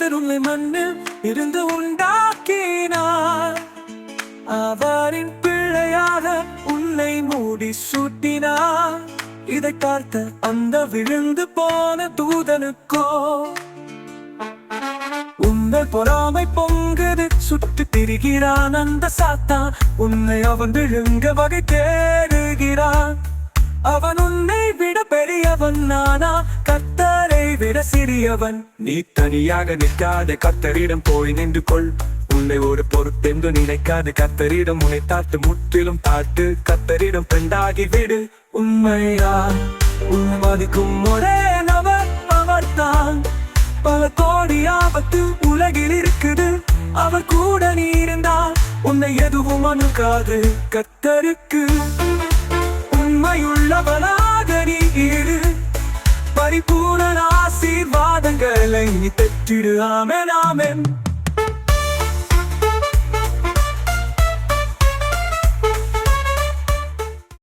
கர்த்தர் உன்னை மண்ணில் இருந்து உண்டாக்கினார். அவரின் பிள்ளையாக உன்னை மூடி சூட்டினார். இதை பார்த்த அந்த விழுந்து போன தூதனுக்கோ உங்கள் பொறாமை பொங்குது. சுட்டு திரிகிறான் அந்த சாத்தான். உன்னை அவன் விழுங்க வகை தேடுகிறான். அவன் உன்னை விட பெரியவன், நானா கர்த்தரை விட சிறியவன். நீ தனியாக நிற்காத, கர்த்தரிடம் போய் நின்று கொள். உன்னை ஒரு பொறுத்தென்று நினைக்காது, கர்த்தரிடம் உன்னை தாட்டு, முற்றிலும் தாட்டு. கர்த்தரிடம் பெண்டாகி விடு. உண்மையான் உன்னை மதிக்கும் ஒரே நபர் அவர்தான். பல கோடி ஆபத்து உலகில் இருக்குது, அவர் கூட நீ இருந்தால் உன்னை எதுவும் அணுகாது. கர்த்தருக்கு உண்மையுள்ளவனாக நீ இரு. பரிபூரண ஆசீர்வாதங்களை நீ பெற்றிடு. ஆமென், ஆமென்.